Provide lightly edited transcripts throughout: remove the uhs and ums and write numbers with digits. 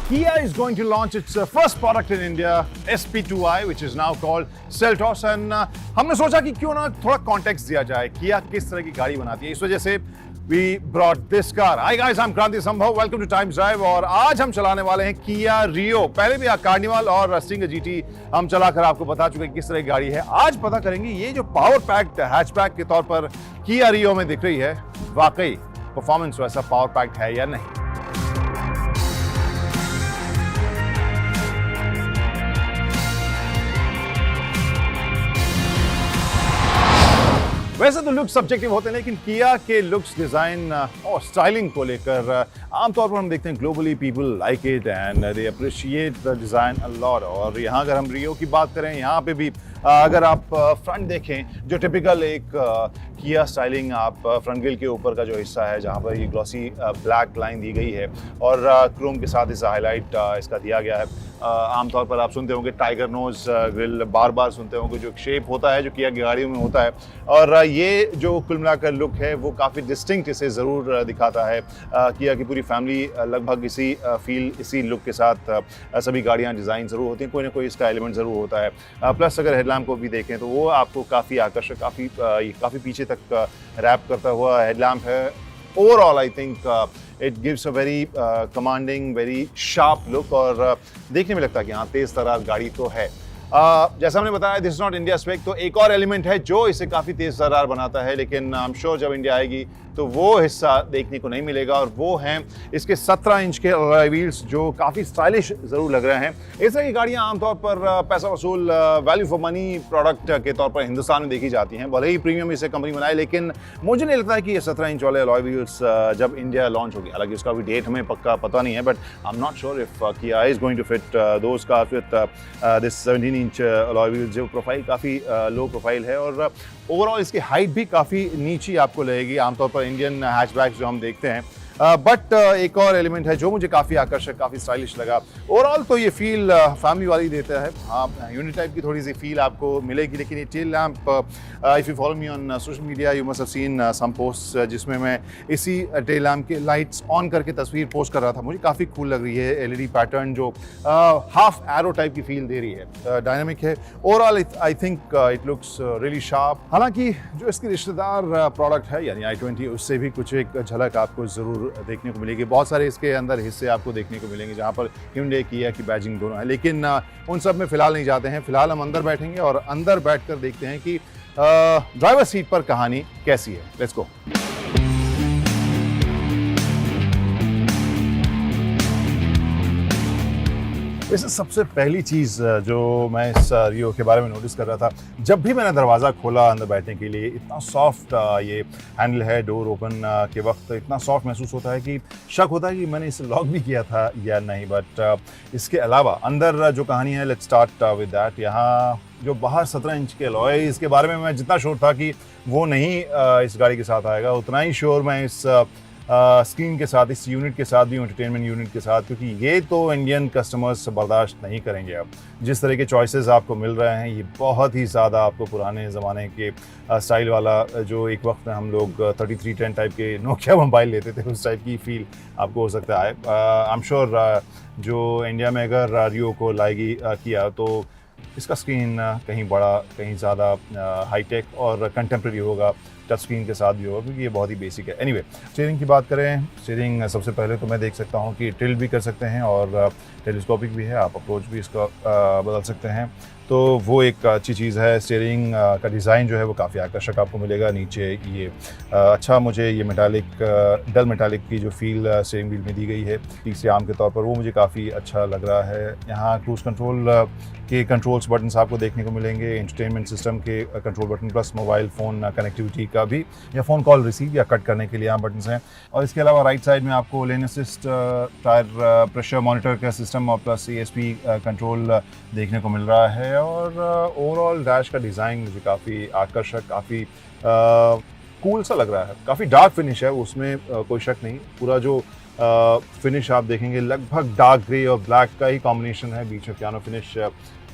Kia is going to launch its first product in India, SP2i, which is now called Seltos, and हमने सोचा कि क्यों ना थोड़ा कॉन्टेक्स्ट दिया जाए Kia किस तरह की गाड़ी बनाती है। इस वजह से we brought this car. Hi guys, I'm Kranti Sambhav. Welcome to Times Drive. और आज हम चलाने वाले हैं Kia Rio. पहले भी कार्निवल और स्टिंगर GT हम चलाकर आपको बता चुके हैं किस तरह की गाड़ी है। आज पता करेंगे ये जो पावर पैक्ड हैचबैक के तौर पर Kia Rio में दिख रही है, वाकई परफॉर्मेंस वैसा पावर पैक्ड है या नहीं। वैसे तो लुक्स सब्जेक्टिव होते हैं, लेकिन किया के लुक्स, डिजाइन और स्टाइलिंग को लेकर आमतौर पर हम देखते हैं globally people like it and they appreciate the design a lot. और यहाँ अगर हम रियो की बात करें, यहाँ पे भी अगर आप फ्रंट देखें, जो टिपिकल एक किया स्टाइलिंग, आप फ्रंट ग्रिल के ऊपर का जो हिस्सा है जहाँ पर ये ग्लॉसी ब्लैक लाइन दी गई है और क्रोम के साथ इसका हाईलाइट इसका दिया गया है। आमतौर पर आप सुनते होंगे टाइगर नोज ग्रिल, बार बार सुनते होंगे, जो शेप होता है जो किया की गाड़ियों में होता है। और ये जो कुल मिलाकर लुक है वो काफ़ी डिस्टिंक्ट इसे ज़रूर दिखाता है। किया की पूरी फैमिली लगभग इसी फील, इसी लुक के साथ सभी गाड़ियाँ डिज़ाइन ज़रूर होती हैं, कोई ना कोई इसका एलिमेंट ज़रूर होता है। प्लस अगर हेडलैम्प को भी देखें तो वो आपको काफ़ी आकर्षक, काफ़ी पीछे तक रैप करता हुआ हेडलैम्प है। Overall I think it gives a very commanding, very sharp look और देखने में लगता है कि हाँ, तेज़ तरार गाड़ी तो है। जैसा हमने बताया, this is not India spec, तो एक और एलिमेंट है जो इसे काफ़ी तेज़ तरार बनाता है, लेकिन आई एम श्योर जब इंडिया आएगी तो वो हिस्सा देखने को नहीं मिलेगा, और वो हैं इसके 17 इंच के अलॉय व्हील्स जो काफ़ी स्टाइलिश ज़रूर लग रहे हैं। इस तरह की गाड़ियाँ आमतौर पर पैसा वसूल, वैल्यू फॉर मनी प्रोडक्ट के तौर पर हिंदुस्तान में देखी जाती हैं, भले ही प्रीमियम इसे कंपनी बनाए, लेकिन मुझे नहीं लगता है कि ये 17 इंच वाले अलॉय व्हील्स जब इंडिया लॉन्च होगी, हालांकि उसका भी डेट हमें पक्का पता नहीं है, but I am not sure if Kia is going to fit those cars with this 17 inch alloy wheels. जो प्रोफाइल काफ़ी लो प्रोफाइल है और ओवरऑल इसकी हाइट भी काफ़ी नीची आपको लगेगी आमतौर पर इंडियन हैचबैक्स जो हम देखते हैं। बट एक और एलिमेंट है जो मुझे काफ़ी आकर्षक, काफ़ी स्टाइलिश लगा। ओवरऑल तो ये फील फैमिली वाली देता है। हाँ, यूनिट टाइप की थोड़ी सी फील आपको मिलेगी, लेकिन ये tail lamp, if you follow me on social media you must have seen some post जिसमें मैं इसी टेल लैम्प के लाइट्स ऑन करके तस्वीर पोस्ट कर रहा था। मुझे काफ़ी कूल लग रही है एलईडी पैटर्न जो हाफ एरो टाइप की फील दे रही है, डायनामिक है। Overall I think it looks really sharp. हालांकि जो इसकी रिश्तेदार प्रोडक्ट है यानी i20, उससे भी कुछ एक झलक आपको ज़रूर देखने को मिलेगी। बहुत सारे इसके अंदर हिस्से आपको देखने को मिलेंगे जहां पर Hyundai किया की बैजिंग दोनों है, लेकिन उन सब में फिलहाल नहीं जाते हैं। फिलहाल हम अंदर बैठेंगे और अंदर बैठकर देखते हैं कि ड्राइवर सीट पर कहानी कैसी है। Let's go. वैसे सबसे पहली चीज़ जो मैं इस रियो के बारे में नोटिस कर रहा था, जब भी मैंने दरवाज़ा खोला अंदर बैठने के लिए, इतना सॉफ्ट ये हैंडल है, डोर ओपन के वक्त इतना सॉफ्ट महसूस होता है कि शक होता है कि मैंने इसे लॉक भी किया था या नहीं। बट इसके अलावा अंदर जो कहानी है, लेट्स स्टार्ट विद दैट। यहाँ जो बाहर 17 इंच के अलॉय, इसके बारे में मैं जितना श्योर था कि वो नहीं इस गाड़ी के साथ आएगा, उतना ही श्योर मैं इस स्क्रीन के साथ, इस यूनिट के साथ भी, एंटरटेनमेंट यूनिट के साथ, क्योंकि ये तो इंडियन कस्टमर्स बर्दाश्त नहीं करेंगे। अब जिस तरह के चॉइसेस आपको मिल रहे हैं, ये बहुत ही ज़्यादा आपको पुराने ज़माने के स्टाइल वाला, जो एक वक्त में हम लोग 3310 टाइप के नोकिया मोबाइल लेते थे, उस टाइप की फील आपको हो सकता है। आई एम श्योर जो इंडिया में अगर रियो को लाएगी किया तो इसका स्क्रीन कहीं बड़ा, कहीं ज़्यादा हाईटेक और कंटेम्प्रेरी होगा, टच स्क्रीन के साथ भी होगा, क्योंकि ये बहुत ही बेसिक है। एनीवे, स्टीयरिंग की बात करें, स्टीयरिंग सबसे पहले तो मैं देख सकता हूँ कि टिल्ट भी कर सकते हैं और टेलीस्कोपिक भी है, आप अप्रोच भी इसका बदल सकते हैं, तो वो एक अच्छी चीज़ है। स्टीयरिंग का डिज़ाइन जो है वो काफ़ी आकर्षक आपको मिलेगा। नीचे ये अच्छा, मुझे ये मेटालिक, डल मेटालिक की जो फील स्टीयरिंग व्हील में दी गई है तीसरे आर्म के तौर पर, वो मुझे काफ़ी अच्छा लग रहा है। यहाँ क्रूज़ कंट्रोल के कंट्रोल्स बटन्स आपको देखने को मिलेंगे, एंटरटेनमेंट सिस्टम के control button, plus mobile phone connectivity का भी, या फ़ोन कॉल रिसीव या कट करने के लिए यहाँ बटन्स हैं। और इसके अलावा राइट साइड में आपको लेन असिस्ट, टायर प्रेशर मॉनिटर का सिस्टम और प्लस ESP कंट्रोल देखने को मिल रहा है। और ओवरऑल डैश का डिज़ाइन मुझे काफ़ी आकर्षक, काफ़ी कूल सा लग रहा है। काफ़ी डार्क फिनिश है उसमें, कोई शक नहीं। पूरा जो फिनिश आप देखेंगे लगभग डार्क ग्रे और ब्लैक का ही कॉम्बिनेशन है, बीच में पियानो फिनिश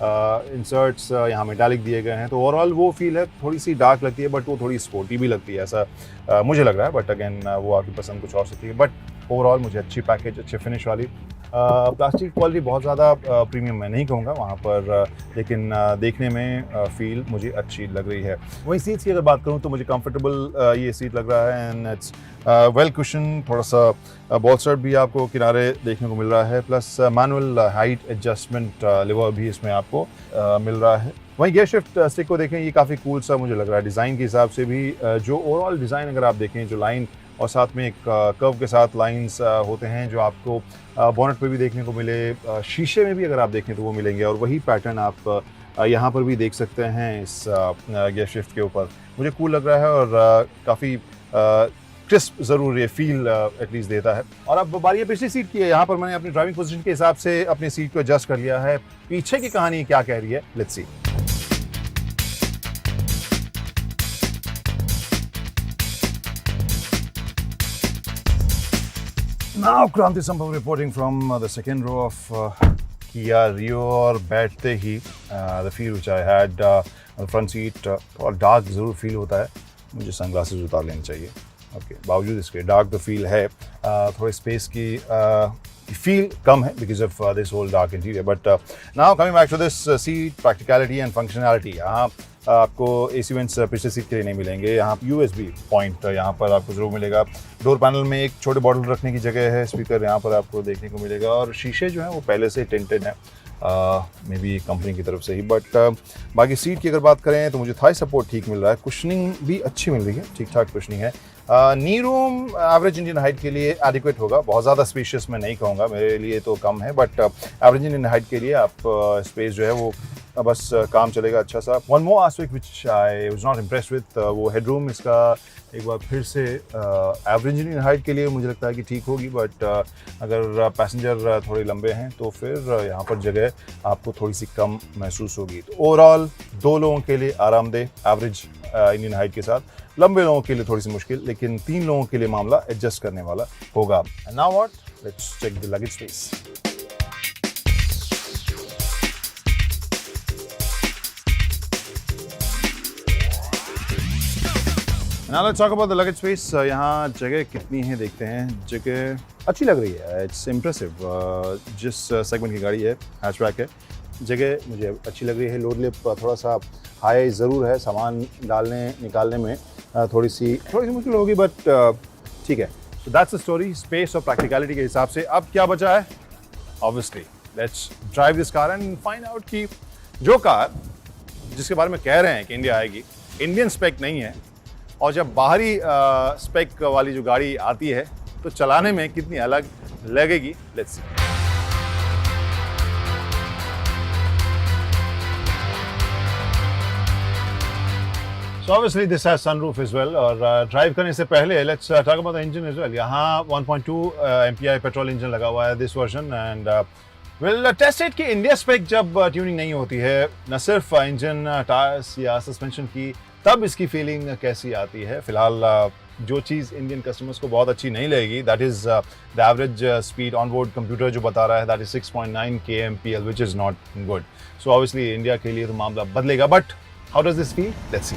इंसर्ट्स यहाँ मेटालिक दिए गए हैं, तो ओवरऑल वो फील है, थोड़ी सी डार्क लगती है बट वो थोड़ी स्पोर्टी भी लगती है, ऐसा मुझे लग रहा है। बट अगेन वो आपकी पसंद कुछ और सकती है, बट ओवरऑल मुझे अच्छी पैकेज, अच्छे फिनिश वाली प्लास्टिक क्वालिटी बहुत ज़्यादा प्रीमियम मैं नहीं कहूँगा वहाँ पर, लेकिन देखने में फील मुझे अच्छी लग रही है। वहीं सीट्स की अगर बात करूँ तो मुझे कंफर्टेबल ये सीट लग रहा है एंड इट्स वेल कुशन, थोड़ा सा बॉल्स्टर्ड भी आपको किनारे देखने को मिल रहा है, plus manual height adjustment liver भी इसमें आपको मिल रहा है। वहीं गियर शिफ्ट स्टिक को देखें, ये काफ़ी कूल सा मुझे लग रहा है डिज़ाइन के हिसाब से भी। जो ओवरऑल डिज़ाइन अगर आप देखें, जो लाइन और साथ में एक कर्व के साथ लाइंस होते हैं जो आपको बोनट पे भी देखने को मिले, शीशे में भी अगर आप देखें तो वो मिलेंगे, और वही पैटर्न आप यहाँ पर भी देख सकते हैं इस गियर शिफ्ट के ऊपर। मुझे कूल लग रहा है और काफ़ी क्रिस्प ज़रूर ये फील एटलीस्ट देता है। और अब बारी है पिछली सीट की है। यहाँ पर मैंने अपनी ड्राइविंग पोजीशन के हिसाब से अपनी सीट को एडजस्ट कर लिया है। पीछे की कहानी क्या कह रही है, let's see. Now Kranti Sambhav reporting from the second row of Kia Rio, और बैठते ही the feel which I had on the front seat, थोड़ा डार्क ज़रूर फील होता है, मुझे सनग्लासेस उतार लेने चाहिए। ओके, बावजूद इसके डार्क तो फील है, थोड़ी स्पेस की फील कम है because of this whole dark interior. But now coming back to this seat, practicality and functionality. यहाँ आपको एसी वेंट्स पिछले सीट के लिए नहीं मिलेंगे। यहाँ USB पॉइंट यहाँ पर आपको जरूर मिलेगा। डोर पैनल में एक छोटे बॉटल रखने की जगह है, स्पीकर यहाँ पर आपको देखने को मिलेगा, और शीशे जो हैं वो पहले से टिंटेड हैं, मे बी कंपनी की तरफ से ही। बट बाकी सीट की अगर बात करें तो मुझे थाई सपोर्ट ठीक मिल रहा है, कुशनिंग भी अच्छी मिल रही है, ठीक ठाक कुशनिंग है। नी रूम एवरेज इंडियन हाइट के लिए एडिक्वेट होगा, बहुत ज़्यादा स्पेशियस मैं नहीं कहूँगा, मेरे लिए तो कम है, बट एवरेज इंडियन हाइट के लिए आप स्पेस जो है वो बस काम चलेगा अच्छा सा। One more aspect which I was not impressed with, वो हेडरूम इसका एक बार फिर से एवरेज इंडियन हाइट के लिए मुझे लगता है कि ठीक होगी, बट अगर पैसेंजर थोड़े लंबे हैं तो फिर यहाँ पर जगह आपको थोड़ी सी कम महसूस होगी। तो ओवरऑल 2 लोगों के लिए आरामदेह एवरेज इंडियन हाइट के साथ, लंबे लोगों के लिए थोड़ी सी मुश्किल, लेकिन 3 लोगों के लिए मामला एडजस्ट करने वाला होगा। Now what, let's check the luggage space. Now let's talk about the luggage space. यहाँ जगह कितनी है देखते हैं। जगह अच्छी लग रही है, इट्स इम्प्रेसिव। जिस सेगमेंट की गाड़ी है, हैचबैक है, जगह मुझे अच्छी लग रही है। लोड लिप थोड़ा सा हाई ज़रूर है, सामान डालने निकालने में थोड़ी सी मुश्किल होगी, बट ठीक है। So that's the story, space और प्रैक्टिकलिटी के हिसाब से। अब क्या बचा है? Obviously let's drive this car and find out कि जो कार जिसके बारे में कह रहे हैं कि इंडिया आएगी, इंडियन स्पेक नहीं है, और जब बाहरी स्पेक वाली जो गाड़ी आती है तो चलाने में कितनी अलग लगेगी, let's see. So obviously this has sunroof as well, और ड्राइव करने से पहले let's talk about the engine as well. यहाँ 1.2 MPI पेट्रोल इंजन लगा हुआ है this version, and well tested कि इंडिया स्पेक जब ट्यूनिंग नहीं होती है, न सिर्फ इंजन, टायर्स या सस्पेंशन की, तब इसकी फीलिंग कैसी आती है। फिलहाल जो चीज़ इंडियन कस्टमर्स को बहुत अच्छी नहीं लगेगी, that is the average speed on board computer जो बता रहा है, that is 6.9 kmpl, which is not good. So obviously India के लिए तो मामला बदलेगा, but how does this feel, let's see.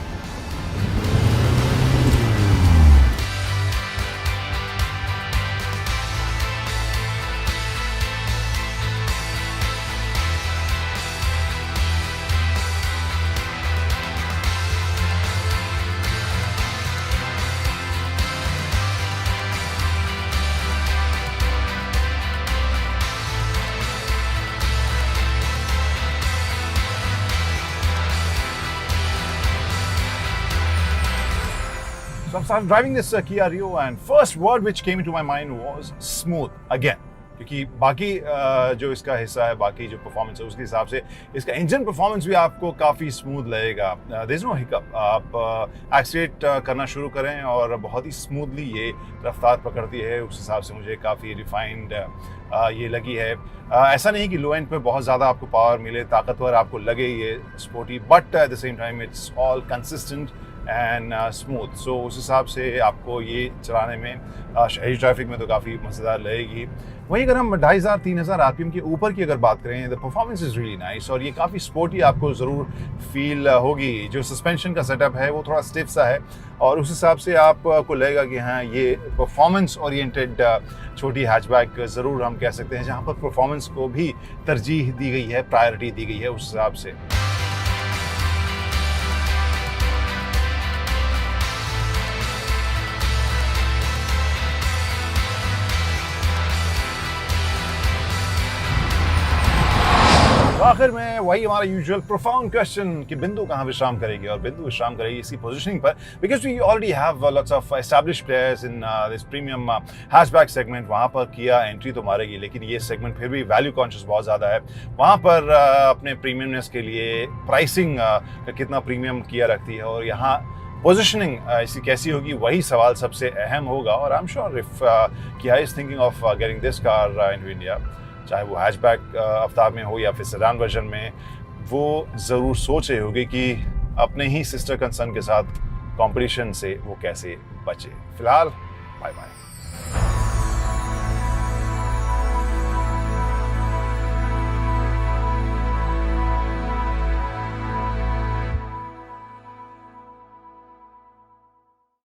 So I started driving this Kia Rio, and first word which came into my mind was smooth again. क्योंकि बाकी जो इसका हिस्सा है, बाकी जो परफॉर्मेंस है उसके हिसाब से इसका इंजन परफॉर्मेंस भी आपको काफ़ी स्मूथ लगेगा। देयर इज नो हिकअप, आप एक्सीलेट करना शुरू करें और बहुत ही स्मूथली ये रफ्तार पकड़ती है, उस हिसाब से मुझे काफ़ी रिफाइंड ये लगी है। ऐसा नहीं कि लो एंड पे बहुत ज़्यादा आपको पावर मिले, ताकतवर आपको लगे ये sporty, but at the same time it's all consistent and smooth. So उस हिसाब से आपको ये चलाने में शहरी ट्रैफिक में तो काफ़ी मज़ेदार लगेगी। वहीं अगर हम 2500-3000 आरपीएम के ऊपर की अगर बात करें, the performance is really nice और ये काफ़ी स्पोर्टी आपको ज़रूर फील होगी। जो सस्पेंशन का सेटअप है वो थोड़ा स्टिफ सा है और उस हिसाब से आपको लगेगा कि हाँ, ये परफॉर्मेंस ओरिएंटेड छोटी हैचबैक ज़रूर हम कह सकते हैं, जहाँ पर परफॉर्मेंस को भी तरजीह दी गई है, प्रायोरिटी दी गई है उस हिसाब से। आखिर में वही हमारा यूजुअल प्रोफाउंड क्वेश्चन कि बिंदु कहाँ विश्राम करेगी, और बिंदु विश्राम करेगी इसी पोजीशनिंग पर, because we already have lots of established players in this premium hatchback segment. वहाँ पर किया एंट्री तो मारेगी, लेकिन ये सेगमेंट फिर भी वैल्यू कॉन्शियस बहुत ज़्यादा है। वहाँ पर अपने प्रीमियमनेस के लिए प्राइसिंग का कितना प्रीमियम किया रखती है और यहाँ पोजिशनिंग ऐसी कैसी होगी, वही सवाल सबसे अहम होगा। और I am sure if Kia is thinking of getting this car in India, चाहे वो हैचबैक अवतार में हो या फिर सेडान वर्जन में, वो ज़रूर सोच रहे होंगे कि अपने ही सिस्टर कंसर्न के साथ कंपटीशन से वो कैसे बचे। फिलहाल बाय बाय।